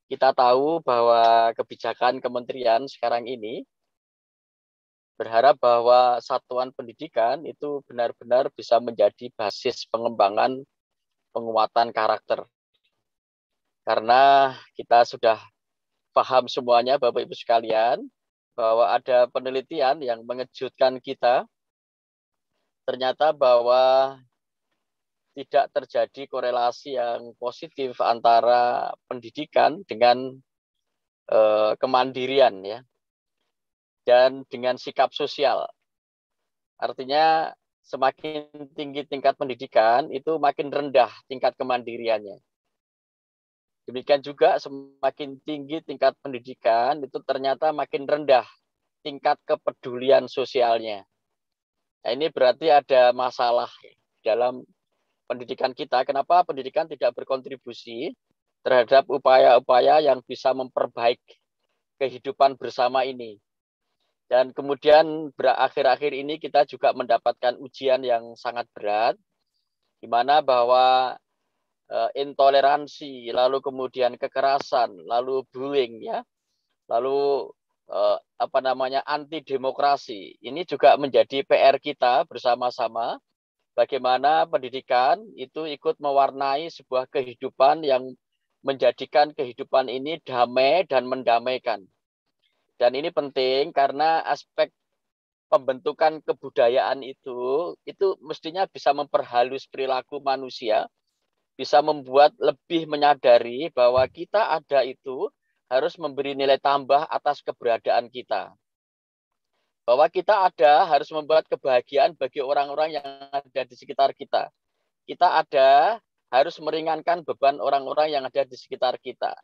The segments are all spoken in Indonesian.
kita tahu bahwa kebijakan kementerian sekarang ini berharap bahwa satuan pendidikan itu benar-benar bisa menjadi basis pengembangan penguatan karakter. Karena kita sudah paham semuanya Bapak Ibu sekalian, bahwa ada penelitian yang mengejutkan kita, ternyata bahwa tidak terjadi korelasi yang positif antara pendidikan dengan kemandirian ya, dan dengan sikap sosial. Artinya semakin tinggi tingkat pendidikan, itu makin rendah tingkat kemandiriannya. Demikian juga semakin tinggi tingkat pendidikan, itu ternyata makin rendah tingkat kepedulian sosialnya. Nah, ini berarti ada masalah dalam pendidikan kita. Kenapa pendidikan tidak berkontribusi terhadap upaya-upaya yang bisa memperbaiki kehidupan bersama ini. Dan kemudian akhir-akhir ini kita juga mendapatkan ujian yang sangat berat, di mana bahwa intoleransi, lalu kemudian kekerasan, lalu bullying, ya, lalu anti demokrasi. Ini juga menjadi PR kita bersama-sama. Bagaimana pendidikan itu ikut mewarnai sebuah kehidupan yang menjadikan kehidupan ini damai dan mendamaikan. Dan ini penting karena aspek pembentukan kebudayaan itu mestinya bisa memperhalus perilaku manusia, bisa membuat lebih menyadari bahwa kita ada itu harus memberi nilai tambah atas keberadaan kita. Bahwa kita ada harus membuat kebahagiaan bagi orang-orang yang ada di sekitar kita. Kita ada harus meringankan beban orang-orang yang ada di sekitar kita.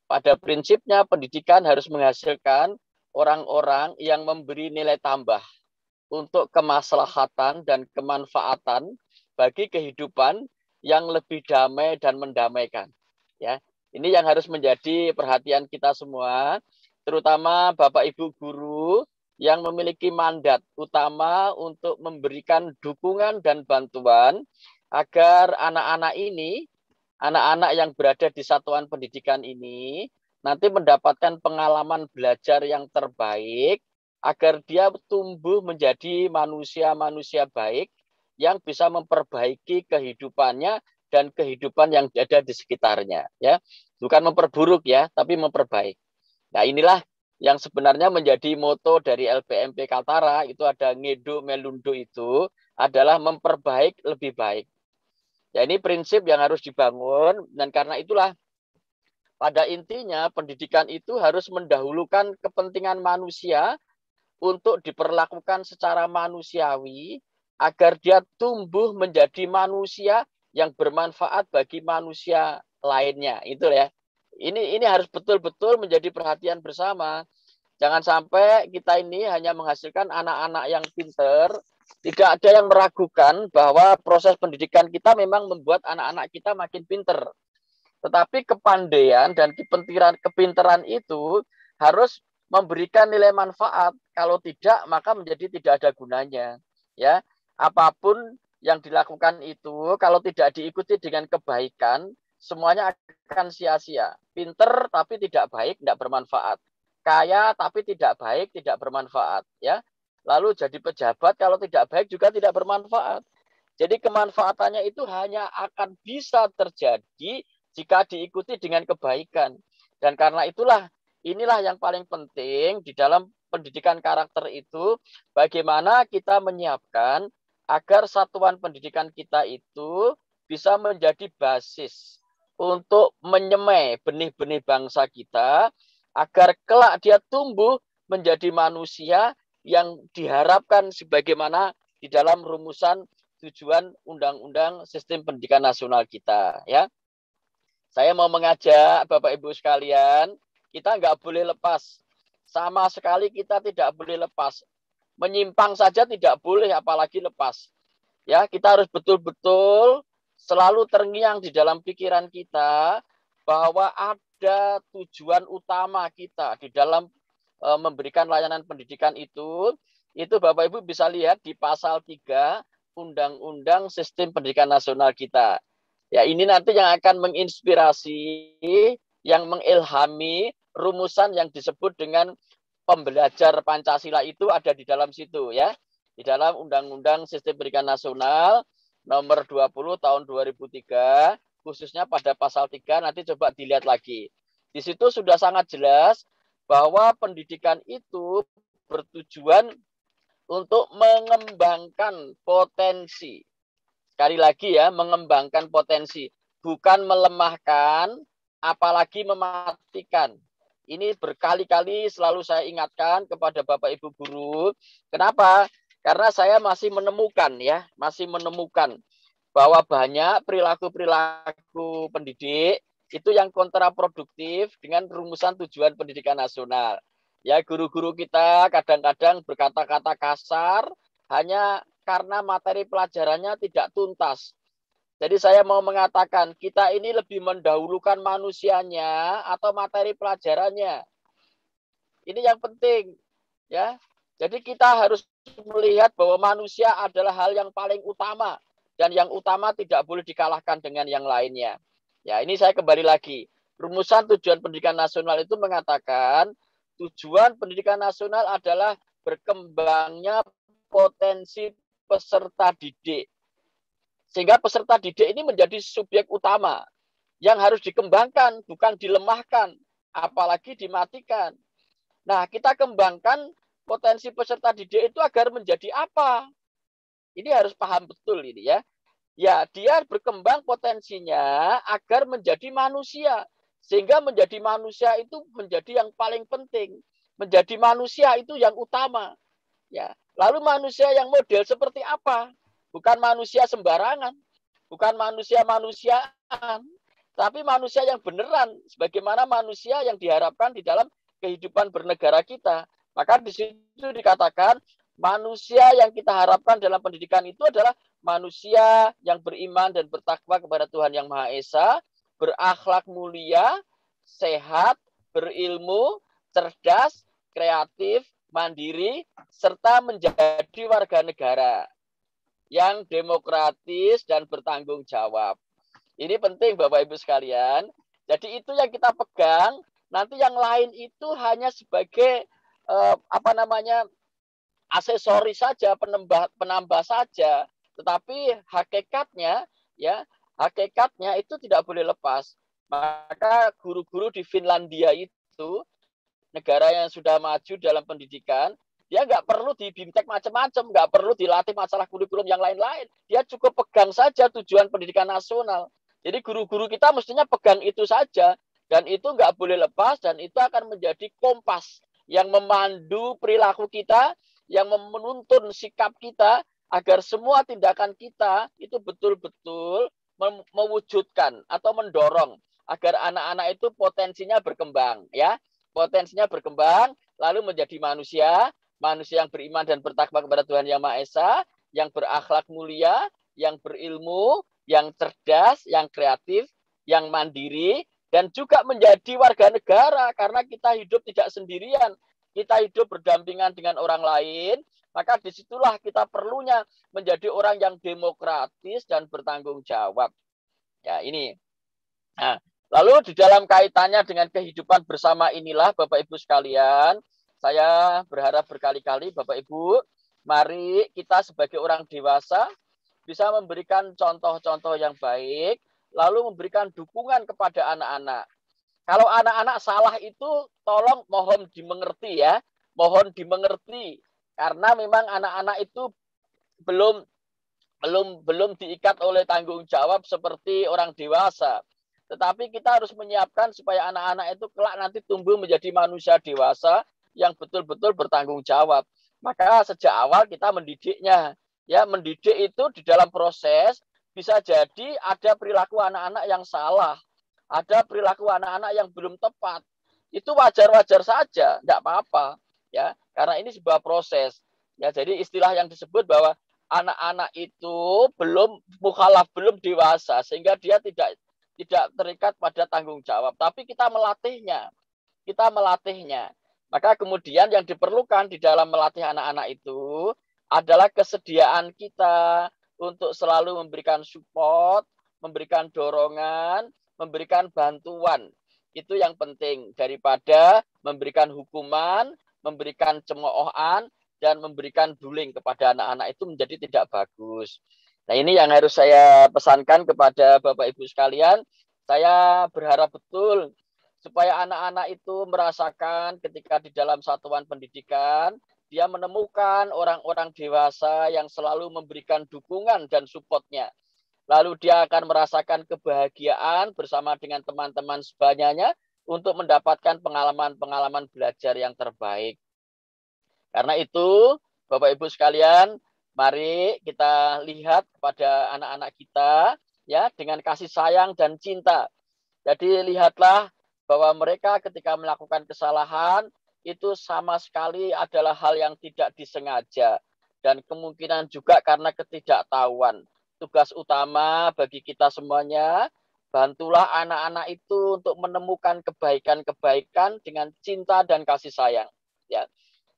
Pada prinsipnya pendidikan harus menghasilkan orang-orang yang memberi nilai tambah untuk kemaslahatan dan kemanfaatan bagi kehidupan yang lebih damai dan mendamaikan. Ya, ini yang harus menjadi perhatian kita semua, terutama Bapak Ibu guru yang memiliki mandat utama untuk memberikan dukungan dan bantuan agar anak-anak ini, anak-anak yang berada di satuan pendidikan ini nanti mendapatkan pengalaman belajar yang terbaik agar dia tumbuh menjadi manusia-manusia baik yang bisa memperbaiki kehidupannya dan kehidupan yang ada di sekitarnya, ya. Bukan memperburuk ya, tapi memperbaik. Nah, inilah yang sebenarnya menjadi moto dari LPMP Kaltara, itu ada ngedo melundo, itu adalah memperbaik lebih baik. Ya, ini prinsip yang harus dibangun, dan karena itulah pada intinya pendidikan itu harus mendahulukan kepentingan manusia untuk diperlakukan secara manusiawi agar dia tumbuh menjadi manusia yang bermanfaat bagi manusia lainnya. Itu ya. Ini harus betul-betul menjadi perhatian bersama. Jangan sampai kita ini hanya menghasilkan anak-anak yang pinter, tidak ada yang meragukan bahwa proses pendidikan kita memang membuat anak-anak kita makin pinter. Tetapi kepandaian dan kepinteran itu harus memberikan nilai manfaat. Kalau tidak, maka menjadi tidak ada gunanya. Ya, apapun yang dilakukan itu, kalau tidak diikuti dengan kebaikan, semuanya akan sia-sia. Pinter tapi tidak baik, tidak bermanfaat. Kaya tapi tidak baik, tidak bermanfaat. Ya, lalu jadi pejabat kalau tidak baik juga tidak bermanfaat. Jadi kemanfaatannya itu hanya akan bisa terjadi jika diikuti dengan kebaikan. Dan karena itulah, inilah yang paling penting di dalam pendidikan karakter itu, bagaimana kita menyiapkan agar satuan pendidikan kita itu bisa menjadi basis untuk menyemai benih-benih bangsa kita, agar kelak dia tumbuh menjadi manusia yang diharapkan sebagaimana di dalam rumusan tujuan Undang-Undang Sistem Pendidikan Nasional kita, ya. Saya mau mengajak Bapak Ibu sekalian, kita nggak boleh lepas. Sama sekali kita tidak boleh lepas. Menyimpang saja tidak boleh, apalagi lepas. Ya, kita harus betul-betul selalu terngiang di dalam pikiran kita bahwa ada tujuan utama kita di dalam memberikan layanan pendidikan itu Bapak Ibu bisa lihat di pasal 3 Undang-Undang Sistem Pendidikan Nasional kita. Ya, ini nanti yang akan menginspirasi yang mengilhami rumusan yang disebut dengan pembelajar Pancasila itu ada di dalam situ ya. Di dalam Undang-Undang Sistem Pendidikan Nasional nomor 20 tahun 2003, khususnya pada pasal 3, nanti coba dilihat lagi. Di situ sudah sangat jelas bahwa pendidikan itu bertujuan untuk mengembangkan potensi. Sekali lagi ya, mengembangkan potensi. Bukan melemahkan, apalagi mematikan. Ini berkali-kali selalu saya ingatkan kepada Bapak Ibu guru. Kenapa? Karena saya masih menemukan bahwa banyak perilaku-perilaku pendidik itu yang kontraproduktif dengan rumusan tujuan pendidikan nasional. Ya, guru-guru kita kadang-kadang berkata-kata kasar hanya karena materi pelajarannya tidak tuntas. Jadi saya mau mengatakan, kita ini lebih mendahulukan manusianya atau materi pelajarannya. Ini yang penting, ya. Jadi kita harus melihat bahwa manusia adalah hal yang paling utama dan yang utama tidak boleh dikalahkan dengan yang lainnya. Ya, ini saya kembali lagi. Rumusan tujuan pendidikan nasional itu mengatakan tujuan pendidikan nasional adalah berkembangnya potensi peserta didik. Sehingga peserta didik ini menjadi subjek utama yang harus dikembangkan, bukan dilemahkan, apalagi dimatikan. Nah, kita kembangkan potensi peserta didik itu agar menjadi apa? Ini harus paham betul ini ya. Ya, dia berkembang potensinya agar menjadi manusia. Sehingga menjadi manusia itu menjadi yang paling penting. Menjadi manusia itu yang utama. Ya. Lalu manusia yang model seperti apa? Bukan manusia sembarangan. Bukan manusia-manusiaan. Tapi manusia yang beneran. Sebagaimana manusia yang diharapkan di dalam kehidupan bernegara kita. Maka di situ dikatakan manusia yang kita harapkan dalam pendidikan itu adalah manusia yang beriman dan bertakwa kepada Tuhan Yang Maha Esa, berakhlak mulia, sehat, berilmu, cerdas, kreatif, mandiri, serta menjadi warga negara yang demokratis dan bertanggung jawab. Ini penting Bapak Ibu sekalian. Jadi itu yang kita pegang. Nanti yang lain itu hanya sebagai aksesoris saja, penambah saja. Tetapi hakikatnya itu tidak boleh lepas. Maka guru-guru di Finlandia itu, negara yang sudah maju dalam pendidikan, dia nggak perlu dibimtek macam-macam, nggak perlu dilatih masalah kurikulum yang lain-lain. Dia cukup pegang saja tujuan pendidikan nasional. Jadi guru-guru kita mestinya pegang itu saja. Dan itu nggak boleh lepas, dan itu akan menjadi kompas yang memandu perilaku kita, yang menuntun sikap kita, agar semua tindakan kita itu betul-betul mewujudkan atau mendorong agar anak-anak itu potensinya berkembang, ya. Potensinya berkembang, lalu menjadi manusia yang beriman dan bertakwa kepada Tuhan Yang Maha Esa, yang berakhlak mulia, yang berilmu, yang cerdas, yang kreatif, yang mandiri, dan juga menjadi warga negara, karena kita hidup tidak sendirian, kita hidup berdampingan dengan orang lain. Maka disitulah kita perlunya menjadi orang yang demokratis dan bertanggung jawab. Ya, ini. Nah, lalu di dalam kaitannya dengan kehidupan bersama inilah Bapak Ibu sekalian, saya berharap berkali-kali Bapak Ibu, mari kita sebagai orang dewasa bisa memberikan contoh-contoh yang baik, lalu memberikan dukungan kepada anak-anak. Kalau anak-anak salah itu tolong mohon dimengerti ya, mohon dimengerti, karena memang anak-anak itu belum diikat oleh tanggung jawab seperti orang dewasa. Tetapi kita harus menyiapkan supaya anak-anak itu kelak nanti tumbuh menjadi manusia dewasa yang betul-betul bertanggung jawab. Maka sejak awal kita mendidiknya. Ya, mendidik itu di dalam proses bisa jadi ada perilaku anak-anak yang salah, ada perilaku anak-anak yang belum tepat. Itu wajar-wajar saja, tidak apa-apa, ya, karena ini sebuah proses. Ya, jadi istilah yang disebut bahwa anak-anak itu belum mukhalaf, belum dewasa, sehingga dia tidak terikat pada tanggung jawab. Tapi kita melatihnya, Maka kemudian yang diperlukan di dalam melatih anak-anak itu adalah kesediaan kita untuk selalu memberikan support, memberikan dorongan, memberikan bantuan. Itu yang penting daripada memberikan hukuman, memberikan cemoohan, dan memberikan bullying kepada anak-anak itu menjadi tidak bagus. Nah, ini yang harus saya pesankan kepada Bapak Ibu sekalian. Saya berharap betul supaya anak-anak itu merasakan ketika di dalam satuan pendidikan, dia menemukan orang-orang dewasa yang selalu memberikan dukungan dan support-nya. Lalu dia akan merasakan kebahagiaan bersama dengan teman-teman sebanyaknya untuk mendapatkan pengalaman-pengalaman belajar yang terbaik. Karena itu, Bapak Ibu sekalian, mari kita lihat kepada anak-anak kita ya dengan kasih sayang dan cinta. Jadi lihatlah bahwa mereka ketika melakukan kesalahan itu sama sekali adalah hal yang tidak disengaja dan kemungkinan juga karena ketidaktahuan. Tugas utama bagi kita semuanya, bantulah anak-anak itu untuk menemukan kebaikan-kebaikan dengan cinta dan kasih sayang. Ya,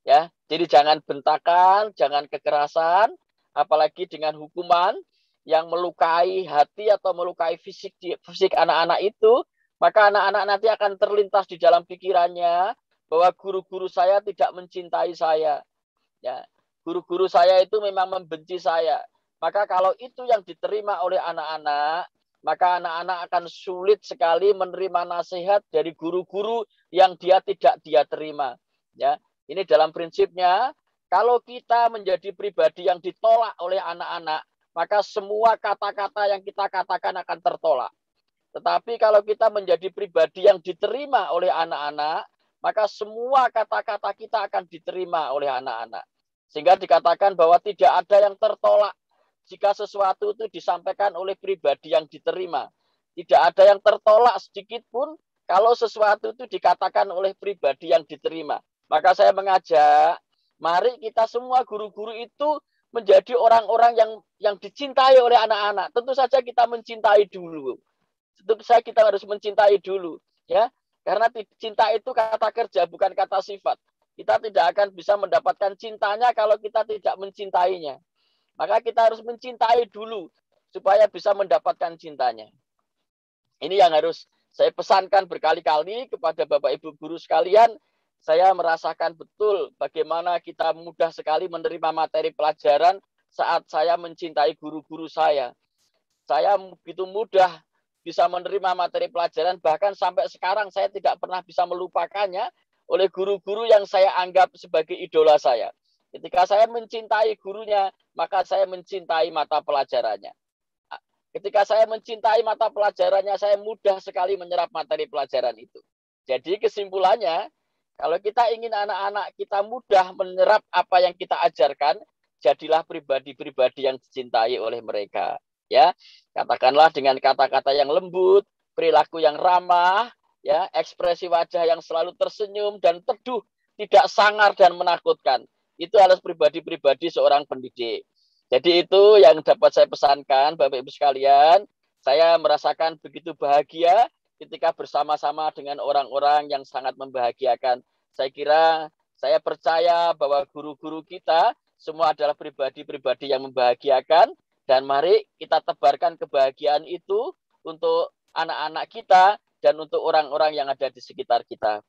ya. Jadi jangan bentakan, jangan kekerasan, apalagi dengan hukuman yang melukai hati atau melukai fisik anak-anak itu, maka anak-anak nanti akan terlintas di dalam pikirannya bahwa guru-guru saya tidak mencintai saya. Ya, guru-guru saya itu memang membenci saya. Maka kalau itu yang diterima oleh anak-anak, maka anak-anak akan sulit sekali menerima nasihat dari guru-guru yang dia terima. Ya, ini dalam prinsipnya, kalau kita menjadi pribadi yang ditolak oleh anak-anak, maka semua kata-kata yang kita katakan akan tertolak. Tetapi kalau kita menjadi pribadi yang diterima oleh anak-anak, maka semua kata-kata kita akan diterima oleh anak-anak. Sehingga dikatakan bahwa tidak ada yang tertolak jika sesuatu itu disampaikan oleh pribadi yang diterima. Tidak ada yang tertolak sedikit pun kalau sesuatu itu dikatakan oleh pribadi yang diterima. Maka saya mengajak, mari kita semua guru-guru itu menjadi orang-orang yang dicintai oleh anak-anak. Tentu saja kita mencintai dulu. Tentu saja kita harus mencintai dulu. Ya, karena cinta itu kata kerja, bukan kata sifat. Kita tidak akan bisa mendapatkan cintanya kalau kita tidak mencintainya. Maka kita harus mencintai dulu supaya bisa mendapatkan cintanya. Ini yang harus saya pesankan berkali-kali kepada Bapak Ibu guru sekalian. Saya merasakan betul bagaimana kita mudah sekali menerima materi pelajaran saat saya mencintai guru-guru saya. Saya begitu mudah bisa menerima materi pelajaran, bahkan sampai sekarang saya tidak pernah bisa melupakannya oleh guru-guru yang saya anggap sebagai idola saya. Ketika saya mencintai gurunya, maka saya mencintai mata pelajarannya. Ketika saya mencintai mata pelajarannya, saya mudah sekali menyerap materi pelajaran itu. Jadi kesimpulannya, kalau kita ingin anak-anak kita mudah menyerap apa yang kita ajarkan, jadilah pribadi-pribadi yang dicintai oleh mereka. Ya, katakanlah dengan kata-kata yang lembut, perilaku yang ramah, ya, ekspresi wajah yang selalu tersenyum dan teduh, tidak sangar dan menakutkan. Itu harus pribadi-pribadi seorang pendidik. Jadi itu yang dapat saya pesankan, Bapak Ibu sekalian. Saya merasakan begitu bahagia ketika bersama-sama dengan orang-orang yang sangat membahagiakan. Saya percaya bahwa guru-guru kita semua adalah pribadi-pribadi yang membahagiakan. Dan mari kita tebarkan kebahagiaan itu untuk anak-anak kita dan untuk orang-orang yang ada di sekitar kita.